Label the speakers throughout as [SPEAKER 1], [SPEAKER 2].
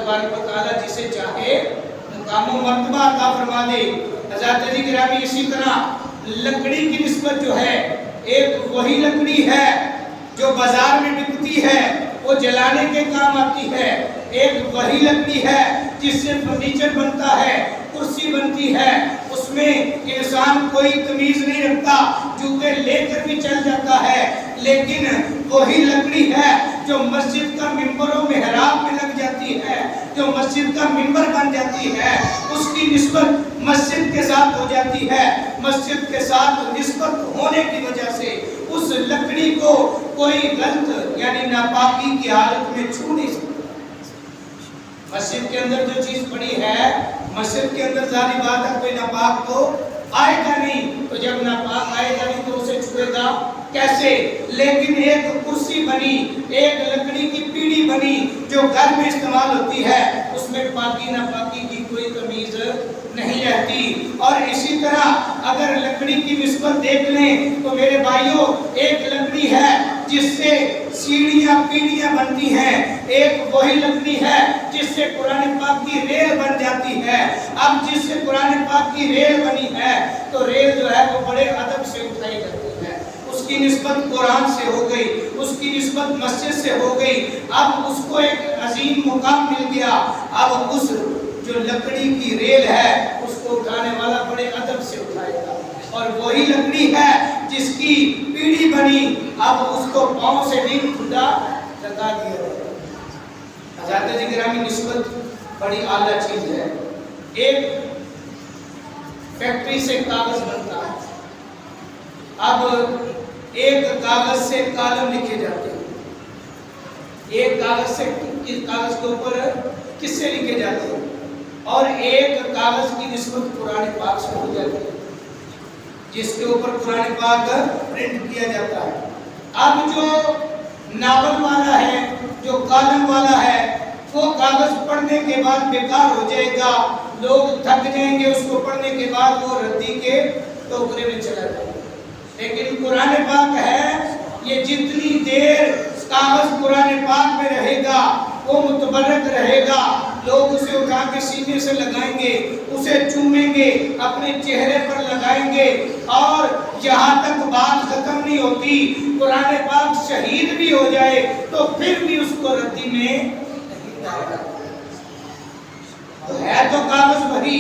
[SPEAKER 1] तबारक व तआला जिसे चाहे मुकाम व मर्तबा अता फरमा दे। हज़रात जी गिरामी, इसी तरह लकड़ी की निस्बत जो है, एक वही लकड़ी है जो बाजार में बिकती है, वो जलाने के काम आती है। एक वही लकड़ी है जिससे फर्नीचर बनता है, कुर्सी बनती है, उसमें इंसान कोई तमीज नहीं रखता, जूते लेकर भी चल जाता है। लेकिन वही लकड़ी है जो मस्जिद का मिंबरों में मेहराब में लग जाती है, जो मस्जिद का मिंबर बन जाती है, उसकी निस्बत मस्जिद के साथ हो जाती है। मस्जिद के साथ निस्बत होने की वजह से उस लकड़ी को कोई गलत यानी नापाकी की हालत में छू नहीं सकता। मस्जिद के अंदर जो चीज पड़ी है, मस्जिद के अंदर जारी बात है, कोई नापाक तो आएगा नहीं, तो जब नापाक आएगा नहीं तो उसे छुएगा कैसे? लेकिन एक कुर्सी बनी, एक लकड़ी की पीढ़ी बनी जो घर में इस्तेमाल होती है, उसमें पाकी नापाकी की कोई तमीज नहीं रहती। और इसी तरह अगर लकड़ी की निस्बत देख लें तो मेरे भाइयों, एक लकड़ी है जिससे सीढ़ियां पीढ़ियां बनती हैं, एक वही लकड़ी है जिससे कुरान पाक की रेल बन जाती है। अब जिससे कुरान पाक की रेल बनी है तो रेल जो है वो बड़े अदब से उठाई जाती है, उसकी निस्बत कुरान से हो गई, उसकी निस्बत मस्जिद से हो गई। अब उसको एक अजीम मुकाम मिल गया। अब उस जो लकड़ी की रेल है उसको उठाने वाला बड़े अदब से उठाएगा। और वही लकड़ी है जिसकी पीढ़ी बनी, अब उसको पांव से भी खुदा लगा दिया। हज़रात जी गिरामी, निस्बत बड़ी आला चीज है। एक फैक्ट्री से कागज बनता है, अब एक कागज से कालम लिखे जाते हैं, एक कागज से इस कागज के ऊपर किस्से लिखे जाते हैं, और एक कागज की निस्बत कुरान पाक से हो जाती है जिसके ऊपर कुरान पाक प्रिंट किया जाता है। अब जो नावल वाला है, जो कालम वाला है, वो कागज पढ़ने के बाद बेकार हो जाएगा, लोग थक जाएंगे, उसको पढ़ने के बाद वो रद्दी के टोकरे में चला जाएगा। लेकिन कुरान पाक है, ये जितनी देर कागज कुरान पाक में रहेगा वो मुतबर्रक रहेगा। लोग उसे उठा के सीने से लगाएंगे, उसे चूमेंगे, अपने चेहरे पर लगाएंगे, और यहाँ तक बात खत्म नहीं होती, कुरान पाक शहीद भी हो जाए तो फिर भी उसको रद्दी में नहीं डालेगा। है तो कागज वही,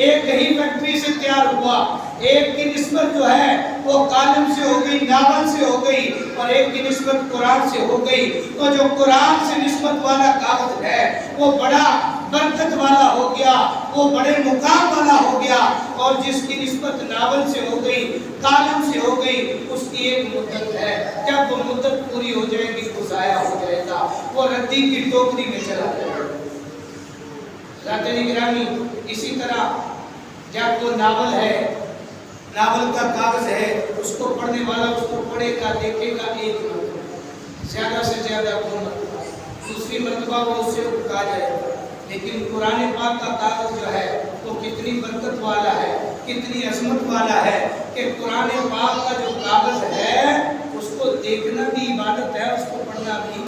[SPEAKER 1] एक ही फैक्ट्री से तैयार हुआ, एक की निस्बत जो है वो कालम से हो गई, नावल से हो गई, और एक की निस्बत कुरान से हो गई। तो जो कुरान से निस्बत वाला कागज है वो बड़ा बरकत वाला हो गया, वो बड़े मुकाम वाला हो गया। और जिसकी निस्बत नावल से हो गई, कालम से हो गई, उसकी एक मुद्दत है, जब वो मुद्दत पूरी हो जाएगी वो ज़ाया हो जाएगा, वो रद्दी की टोकरी में चला जाएगा। गिरामी, इसी तरह जब वो नावल है, नावल का कागज है, उसको पढ़ने वाला उसको पढ़ेगा, देखेगा एक मरतबा, ज्यादा से ज्यादा दो मरतबा, दूसरी मरतबा वो उससे उठा जाएगा। लेकिन कुरान पाक का कागज जो है वो कितनी बरकत वाला है, कितनी अजमत वाला है कि कुरान पाक का जो कागज है उसको देखना भी इबादत है, उसको पढ़ना भी।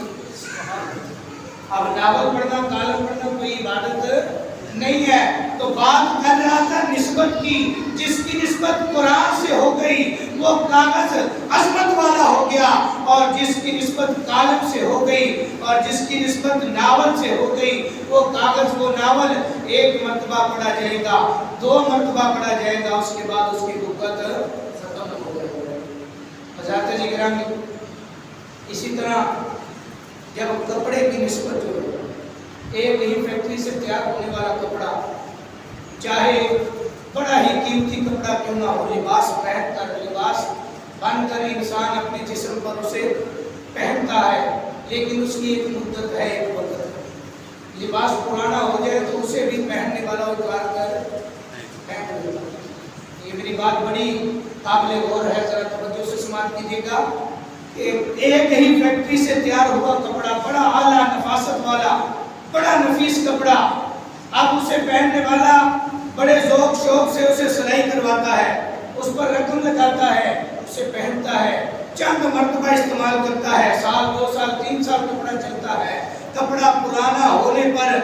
[SPEAKER 1] अब नावल पढ़ना, कालम पढ़ना कोई इबादत नहीं है। तो बात कर रहा था निस्बत की, जिसकी निस्बत कुरान से हो गई वो कागज अजमत वाला हो गया, और जिसकी निस्बत कालम से हो गई और जिसकी निस्बत नावल से हो गई वो कागज, वो नावल एक मर्तबा पढ़ा जाएगा, दो मर्तबा पढ़ा जाएगा, उसके बाद उसकी कुव्वत खत्म हो जाएगी। हज़रात जी गिरामी, इसी तरह जब कपड़े की निस्बत हो, एक ही फैक्ट्री से तैयार होने वाला कपड़ा, चाहे बड़ा ही कीमती कपड़ा क्यों ना हो, लिबास पहनकर, लिबास बनकर इंसान अपने जिस्म पर उसे पहनता है, लेकिन उसकी एक मुद्दत है, एक वक्त है। लिबास पुराना हो जाए तो उसे भी पहनने वाला उतार कर पहन लेगा। ये मेरी बात बड़ी काबिल गौर है, जरा तवज्जो से समाअत कीजिएगा। एक ही फैक्ट्री से तैयार हुआ कपड़ा, बड़ा आला नफासत वाला, बड़ा नफीस कपड़ा, अब उसे पहनने वाला बड़े ज़ौक़ शौक़ से उसे सिलाई करवाता है, उस पर रकम लगाता है, उसे पहनता है, चंद मरतबा इस्तेमाल करता है, साल 2 साल 3 साल कपड़ा चलता है। कपड़ा पुराना होने पर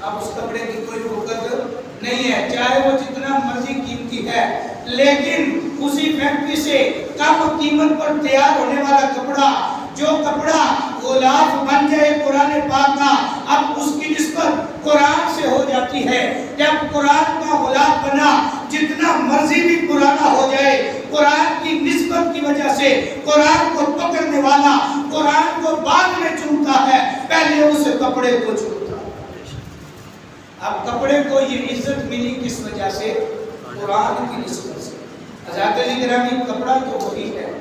[SPEAKER 1] اب اس کپڑے کی کوئی وقت نہیں ہے، چاہے وہ جتنا مرضی قیمتی ہے، لیکن اسی فیکٹری سے کم قیمت پر تیار ہونے والا کپڑا، جو کپڑا غلاف بن جائے قرآن پاک کا، اب اس کی نسبت قرآن سے ہو جاتی ہے۔ جب قرآن کا غلاف بنا، جتنا مرضی بھی پرانا ہو جائے، قرآن کی نسبت کی وجہ سے قرآن کو پکڑنے والا قرآن کو بعد میں چومتا ہے، پہلے اس کپڑے کو چومتا ہے۔ اب کپڑے کو یہ عزت ملی کس وجہ سے؟ قرآن کی نسبت سے۔ حضرات علی گرامی، کپڑا تو وہی ہے،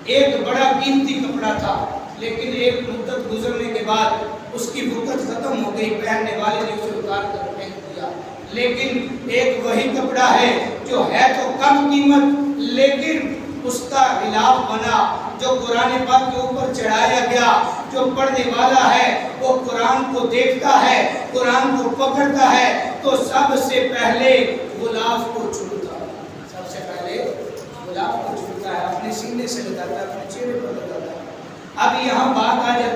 [SPEAKER 1] ایک بڑا قیمتی کپڑا تھا، لیکن ایک مدت گزرنے کے بعد اس کی وقت ختم ہو گئی، پہننے والے نے اسے اتار کر پھینک دیا۔ لیکن ایک وہی کپڑا ہے جو ہے تو کم قیمت، لیکن اس کا غلاف بنا، جو قرآن پاک کے اوپر چڑھایا گیا، جو پڑھنے والا ہے وہ قرآن کو دیکھتا ہے، قرآن کو پکڑتا ہے، تو سب سے پہلے غلاف کو چھوتا ہے، سب سے پہلے غلاف کو چھوتا ہے، اپنے سینے سے لگاتا ہے، اپنے چہرے پر لگاتا ہے۔ اب یہاں بات آ جاتی ہے